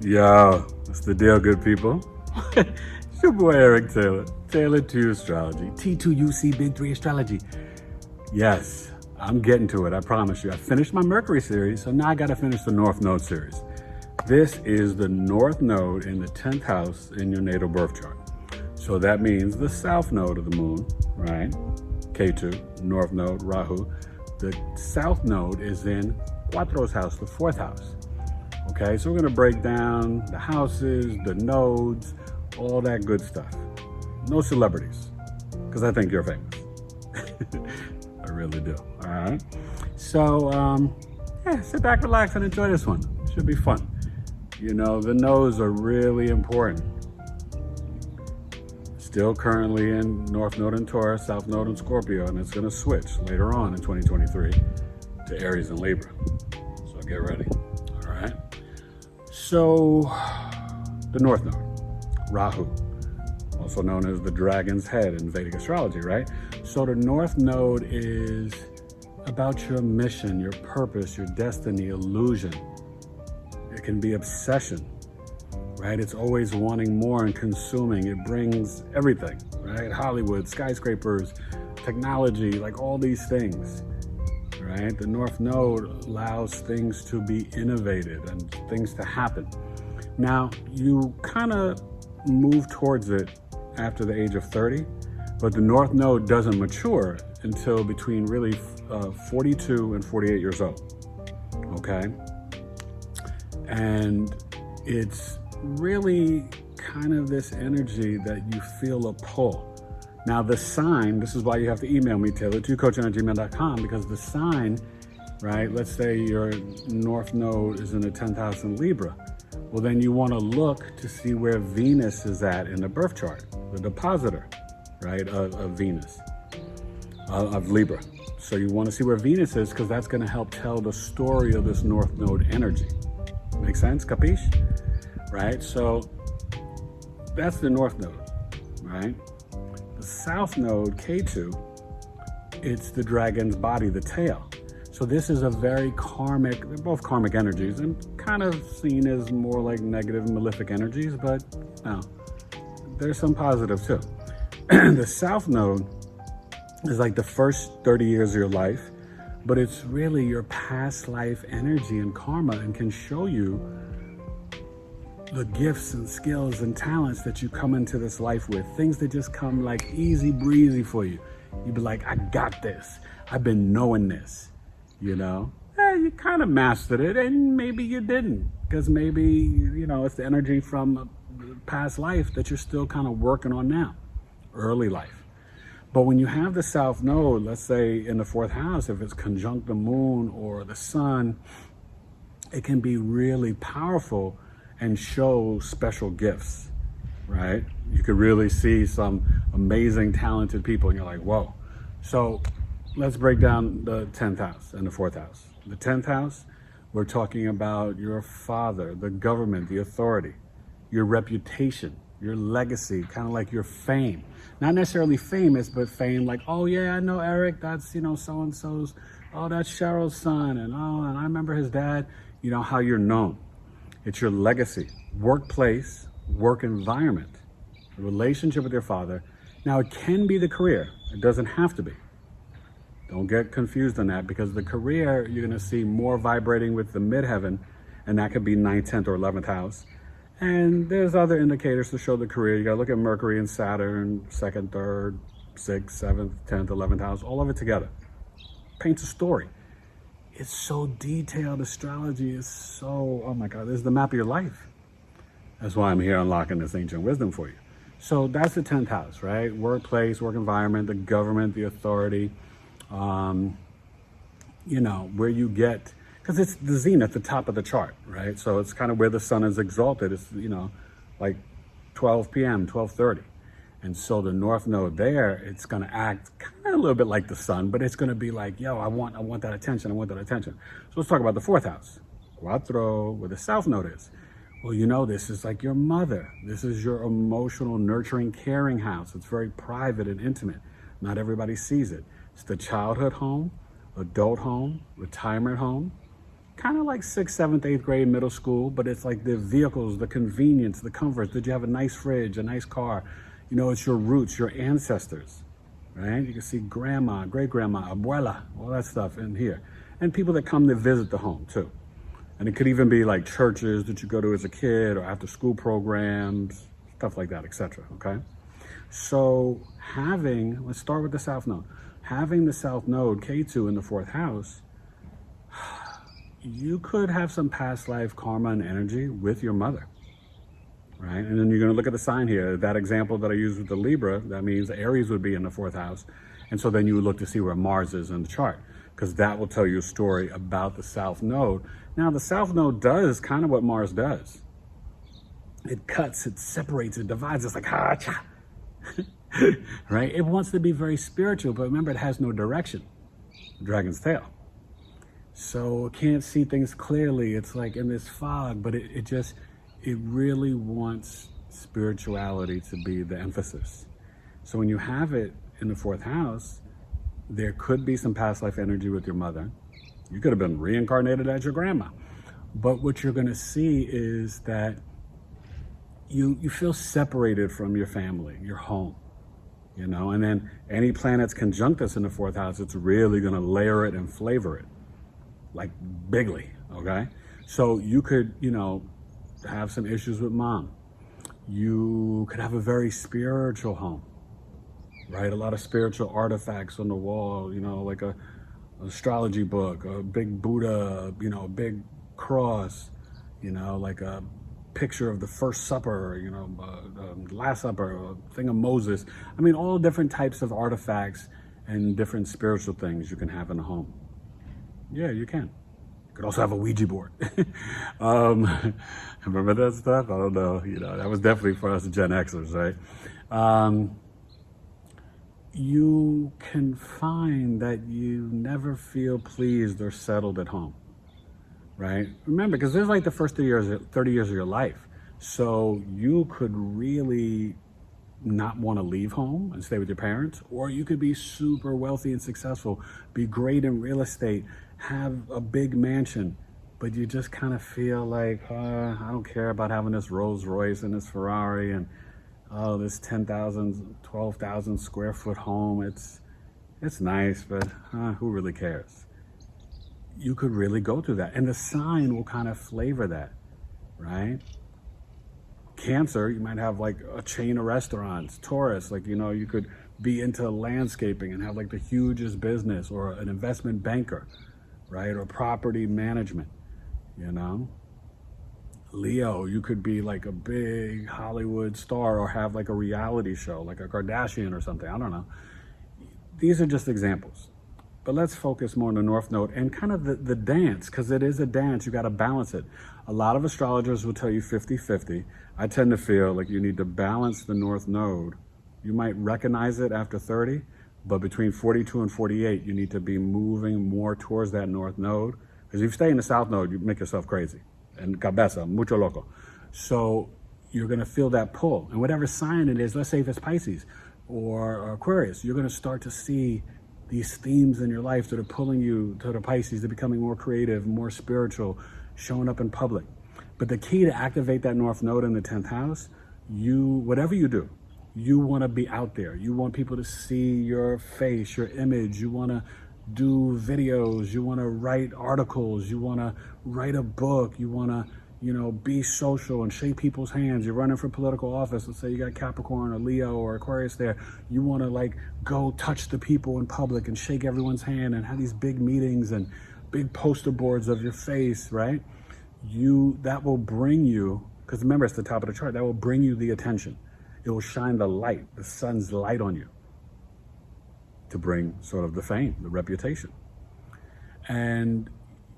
Yo, what's the deal, good people? It's your boy Eric Taylor, Taylor 2 Astrology, T2UC Big 3 Astrology. Yes, I'm getting to it, I promise you. I finished my Mercury series, so now I gotta finish the North Node series. This is the North Node in the 10th house in your natal birth chart. So that means the South Node of the moon, right? Ketu, North Node, Rahu. The South Node is in Cuatro's house, the 4th house. Okay, so we're gonna break down the houses, the nodes, all that good stuff. No celebrities, because I think you're famous. I really do, all right? So, yeah, sit back, relax, and enjoy this one. Should be fun. You know, the nodes are really important. Still currently in North Node in Taurus, South Node in Scorpio, and it's gonna switch later on in 2023 to Aries and Libra. So get ready, all right? So, the North Node, Rahu, also known as the dragon's head in Vedic astrology, right? So the North Node is about your mission, your purpose, your destiny, illusion. It can be obsession, right? It's always wanting more and consuming. It brings everything, right? Hollywood, skyscrapers, technology, like all these things. Right? The North Node allows things to be innovated and things to happen. Now, you kind of move towards it after the age of 30, but the North Node doesn't mature until between really 42 and 48 years old, okay? And it's really kind of this energy that you feel a pull. Now the sign, this is why you have to email me, Taylor2coaching@gmail.com, because the sign, right, let's say your North Node is in the 10th house in Libra. Well, then you want to look to see where Venus is at in the birth chart, the depositor, right, of Venus, of Libra. So you want to see where Venus is because that's going to help tell the story of this North Node energy. Make sense? Capiche? Right? So that's the North Node, right? The South Node, Ketu, it's the dragon's body, the tail. So this is a very karmic, they're both karmic energies and kind of seen as more like negative, malefic energies, but no, there's some positive too. The South Node is like the first 30 years of your life, but it's really your past life energy and karma and can show you the gifts and skills and talents that you come into this life with, things that just come like easy breezy for you. You'd be like, I got this. I've been knowing this, you know? You kind of mastered it and maybe you didn't because maybe, you know, it's the energy from past life that you're still kind of working on now, early life. But when you have the South Node, let's say in the 4th house, if it's conjunct the moon or the sun, it can be really powerful and show special gifts, right? You could really see some amazing, talented people and you're like, whoa. So let's break down the 10th house and the 4th house. The 10th house, we're talking about your father, the government, the authority, your reputation, your legacy, kind of like your fame. Not necessarily famous, but fame like, oh yeah, I know Eric, that's, you know, so-and-so's, oh, that's Cheryl's son, and oh, and I remember his dad, you know, how you're known. It's your legacy, workplace, work environment, the relationship with your father. Now, it can be the career. It doesn't have to be. Don't get confused on that because the career, you're going to see more vibrating with the midheaven, and that could be 9th, 10th, or 11th house. And there's other indicators to show the career. You got to look at Mercury and Saturn, 2nd, 3rd, 6th, 7th, 10th, 11th house, all of it together. Paints a story. It's so detailed. Astrology is so, oh my God, this is the map of your life. That's why I'm here unlocking this ancient wisdom for you. So that's the 10th house, right? Workplace, work environment, the government, the authority, you know, where you get, because it's the zenith, the top of the chart, right? So it's kind of where the sun is exalted. It's, you know, like 12 p.m., 12:30. And so the North Node there, it's going to act kind of a little bit like the sun, but it's going to be like, yo, I want that attention. I want that attention. So let's talk about the 4th house, Cuatro, where the South Node is. Well, you know, this is like your mother. This is your emotional, nurturing, caring house. It's very private and intimate. Not everybody sees it. It's the childhood home, adult home, retirement home, kind of like 6th, 7th, 8th grade, middle school, but it's like the vehicles, the convenience, the comforts. Did you have a nice fridge, a nice car? You know, it's your roots, your ancestors, right? You can see grandma, great-grandma, abuela, all that stuff in here. And people that come to visit the home too. And it could even be like churches that you go to as a kid or after school programs, stuff like that, etc. Okay? So let's start with the South Node. Having the South Node, Ketu, in the 4th house, you could have some past life karma and energy with your mother, right? And then you're going to look at the sign here. That example that I used with the Libra, that means Aries would be in the 4th house. And so then you would look to see where Mars is in the chart, because that will tell you a story about the South Node. Now, the South Node does kind of what Mars does. It cuts, it separates, it divides. It's like, ha-cha, right? It wants to be very spiritual, but remember, it has no direction. Dragon's tail. So it can't see things clearly. It's like in this fog, but it really wants spirituality to be the emphasis. So when you have it in the 4th house, there could be some past life energy with your mother. You could have been reincarnated as your grandma. But what you're going to see is that you feel separated from your family, your home, you know, and then any planets conjunct us in the 4th house, it's really going to layer it and flavor it, like bigly, okay? So you could, you know, have some issues with mom. You could have a very spiritual home, right? A lot of spiritual artifacts on the wall, you know, like an astrology book, a big Buddha, you know, a big cross, you know, like a picture of the First Supper, you know, Last Supper, a thing of Moses. I mean, all different types of artifacts and different spiritual things you can have in a home. Yeah, you can. You could also have a Ouija board. Remember that stuff? I don't know. You know, that was definitely for us Gen Xers, right? You can find that you never feel pleased or settled at home, right? Remember, because there's like the first 30 years of your life. So you could really not want to leave home and stay with your parents, or you could be super wealthy and successful, be great in real estate, have a big mansion, but you just kind of feel like, I don't care about having this Rolls Royce and this Ferrari and this 10,000, 12,000 square foot home. It's nice, but who really cares? You could really go through that. And the sign will kind of flavor that, right? Cancer, you might have like a chain of restaurants. Taurus, like, you know, you could be into landscaping and have like the hugest business, or an investment banker, right? Or property management, you know? Leo, you could be like a big Hollywood star or have like a reality show, like a Kardashian or something. I don't know. These are just examples. But let's focus more on the North Node and kind of the dance, because it is a dance. You got to balance it. A lot of astrologers will tell you 50-50. I tend to feel like you need to balance the North Node. You might recognize it after 30, but between 42 and 48, you need to be moving more towards that North Node. Because if you stay in the South Node, you make yourself crazy. And cabeza, mucho loco. So you're going to feel that pull. And whatever sign it is, let's say if it's Pisces or Aquarius, you're going to start to see these themes in your life that are pulling you to the Pisces, to becoming more creative, more spiritual, showing up in public. But the key to activate that North Node in the 10th house, whatever you do, you want to be out there. You want people to see your face, your image. You want to do videos. You want to write articles. You want to write a book. You want to, you know, be social and shake people's hands. You're running for political office. Let's say you got Capricorn or Leo or Aquarius there. You want to like go touch the people in public and shake everyone's hand and have these big meetings and big poster boards of your face, right? That will bring you, because remember it's the top of the chart, that will bring you the attention. It will shine the light, the sun's light on you, to bring sort of the fame, the reputation. And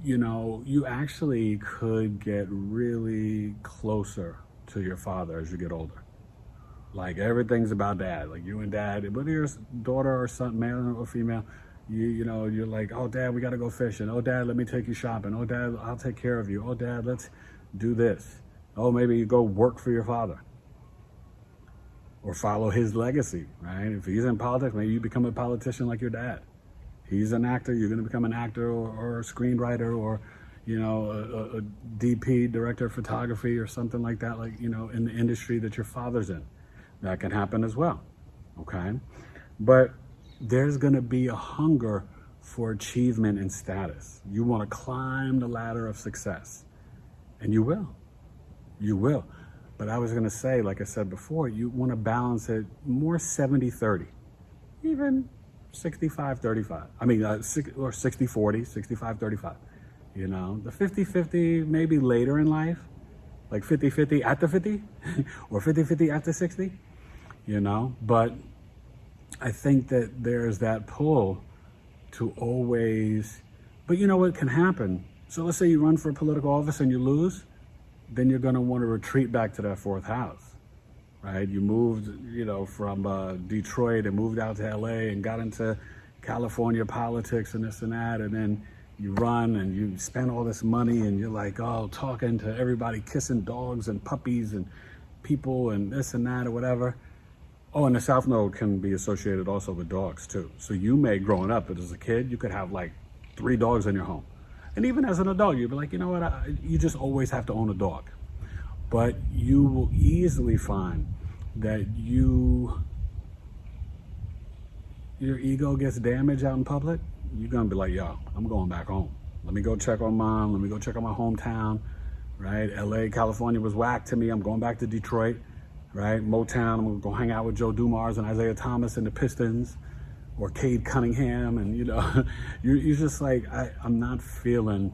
you know, you actually could get really closer to your father as you get older. Like everything's about dad, like you and dad, whether you're daughter or son, male or female, you know, you're like, oh dad, we gotta go fishing. Oh dad, let me take you shopping. Oh dad, I'll take care of you. Oh dad, let's do this. Oh, maybe you go work for your father or follow his legacy, right? If he's in politics, maybe you become a politician like your dad. He's an actor, you're gonna become an actor or a screenwriter, or, a DP, director of photography or something like that, like, in the industry that your father's in. That can happen as well, okay? But there's gonna be a hunger for achievement and status. You wanna climb the ladder of success, and you will. You will. But I was gonna say, like I said before, you wanna balance it more 70-30, even 65-35. I mean, or 60-40, 65-35. The 50-50 maybe later in life, like 50-50 after 50 or 50-50 after 60, but I think that there's that pull to always, but what can happen? So let's say you run for political office and you lose, then you're going to want to retreat back to that fourth house, right? You moved, from Detroit and moved out to LA and got into California politics and this and that, and then you run and you spend all this money and you're like, talking to everybody, kissing dogs and puppies and people and this and that or whatever. Oh, and the South Node can be associated also with dogs too. So you may, growing up as a kid, you could have like 3 dogs in your home. And even as an adult, you'd be like, you just always have to own a dog. But you will easily find that your ego gets damaged out in public. You're gonna be like, yo, I'm going back home. Let me go check on mom. Let me go check on my hometown, right? LA, California was whack to me. I'm going back to Detroit, right? Motown, I'm gonna go hang out with Joe Dumars and Isaiah Thomas and the Pistons, or Cade Cunningham, and you're just like, I'm not feeling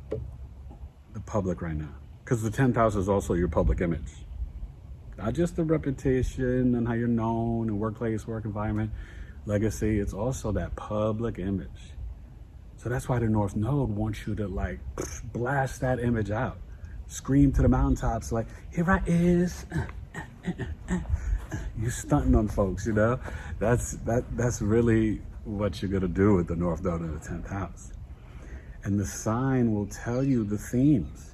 the public right now. Because the 10th house is also your public image. Not just the reputation and how you're known and workplace, work environment, legacy, it's also that public image. So that's why the North Node wants you to like blast that image out. Scream to the mountaintops like, here I is. You stunting on folks, That's really what you're gonna do with the North Node in the 10th house. And the sign will tell you the themes.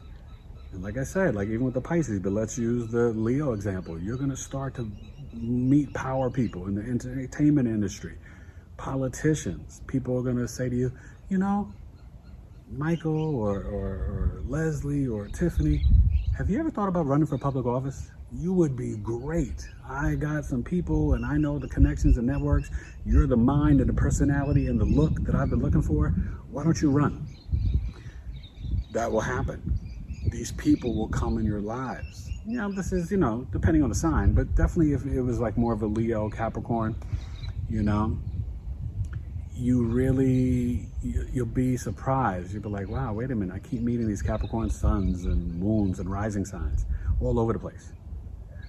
And like I said, like even with the Pisces, but let's use the Leo example. You're gonna start to meet power people in the entertainment industry, politicians. People are gonna say to you, Michael or Leslie or Tiffany, have you ever thought about running for public office? You would be great. I got some people and I know the connections and networks. You're the mind and the personality and the look that I've been looking for. Why don't you run? That will happen. These people will come in your lives. This is, depending on the sign, but definitely if it was like more of a Leo, Capricorn, you'll be surprised. You'll be like, wow, wait a minute. I keep meeting these Capricorn suns and moons and rising signs all over the place.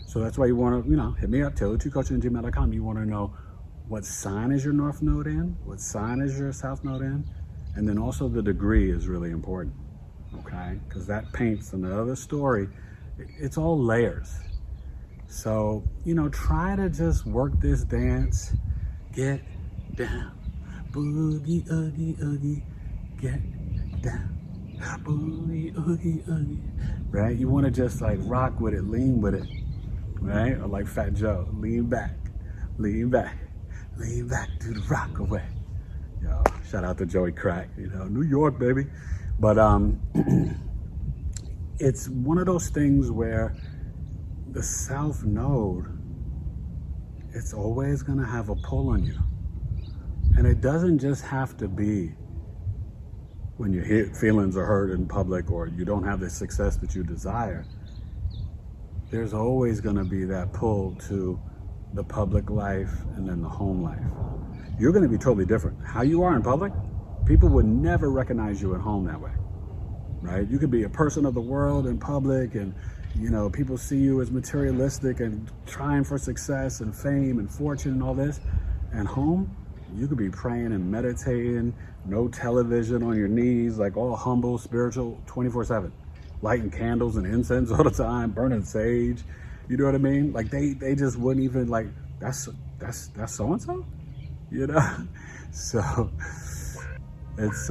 So that's why you want to, hit me up, taylor2coaching@gmail.com. You want to know what sign is your North Node in, what sign is your South Node in, and then also the degree is really important, okay? Because that paints another story. It's all layers. So, try to just work this dance, get down, boogie, oogie, oogie, get down, boogie, oogie, oogie, right? You want to just like rock with it, lean with it, right? Or like Fat Joe, lean back, lean back, lean back, do the rock away. Yo, shout out to Joey Crack, New York, baby. But it's one of those things where the South Node, it's always gonna have a pull on you. And it doesn't just have to be when your feelings are hurt in public or you don't have the success that you desire. There's always gonna be that pull to the public life and then the home life. You're gonna be totally different. How you are in public, people would never recognize you at home that way. Right? You could be a person of the world in public and, people see you as materialistic and trying for success and fame and fortune and all this. And home, you could be praying and meditating, no television, on your knees, like all humble, spiritual, 24/7. Lighting candles and incense all the time, burning sage. You know what I mean? Like they just wouldn't even like, that's so-and-so? So it's,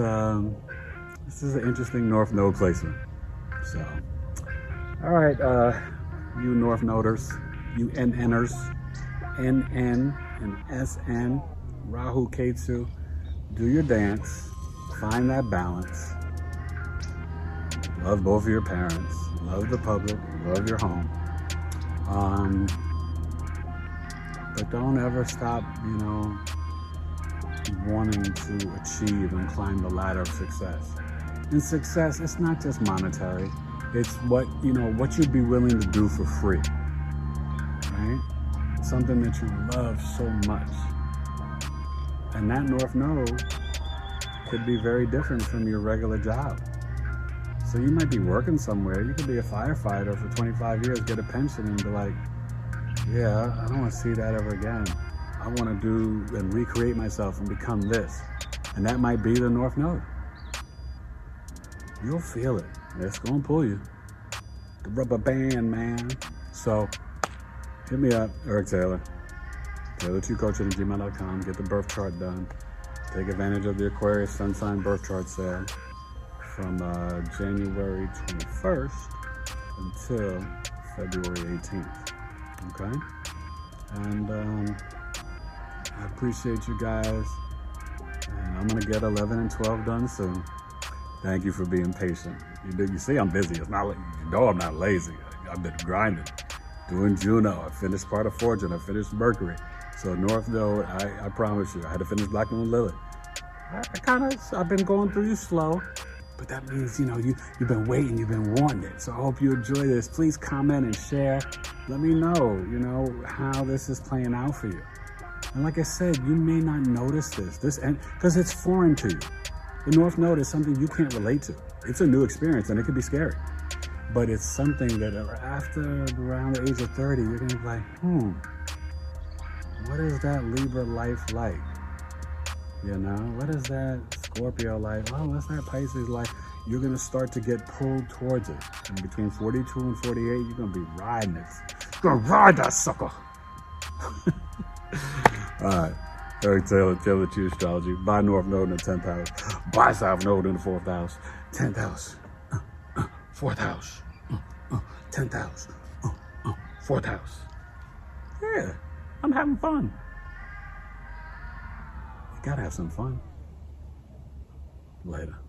this is an interesting North Node placement. So, all right, you North Noders, you NNers, NN and SN, Rahu, Ketu, do your dance, find that balance, Love both of your parents. Love the public. Love your home. But don't ever stop, wanting to achieve and climb the ladder of success. And success, it's not just monetary. It's what you'd be willing to do for free, right? Something that you love so much. And that North Node could be very different from your regular job. So you might be working somewhere. You could be a firefighter for 25 years, get a pension, and be like, yeah, I don't want to see that ever again. I want to do and recreate myself and become this. And that might be the North Node. You'll feel it. It's going to pull you. The rubber band, man. So hit me up, Eric Taylor. Taylor2coaching@gmail.com. Get the birth chart done. Take advantage of the Aquarius Sun Sign birth chart sale from January 21st until February 18th. Okay? And I appreciate you guys. And I'm going to get 11 and 12 done soon. Thank you for being patient. You see I'm busy. It's not like, I'm not lazy. I've been grinding. Doing Juno. I finished part of Fortune. I finished Mercury. So North Node, I promise you, I had to finish Black Moon Lilith. I've been going through you slow, but that means, you've been waiting, you've been wanting it. So I hope you enjoy this. Please comment and share. Let me know, how this is playing out for you. And like I said, you may not notice this, because it's foreign to you. The North Node is something you can't relate to. It's a new experience and it can be scary. But it's something that after around the age of 30, you're gonna be like, what is that Libra life like? What is that Scorpio like? Oh, what's that Pisces like? You're gonna start to get pulled towards it. And between 42 and 48, you're gonna be riding it. You're gonna ride that sucker. All right. Eric Taylor, Taylor2 Astrology. By North Node in the 10th house. By South Node in the 4th house. 10th house. 4th house. 10th house. 4th house. Yeah, I'm having fun. You gotta have some fun. Later.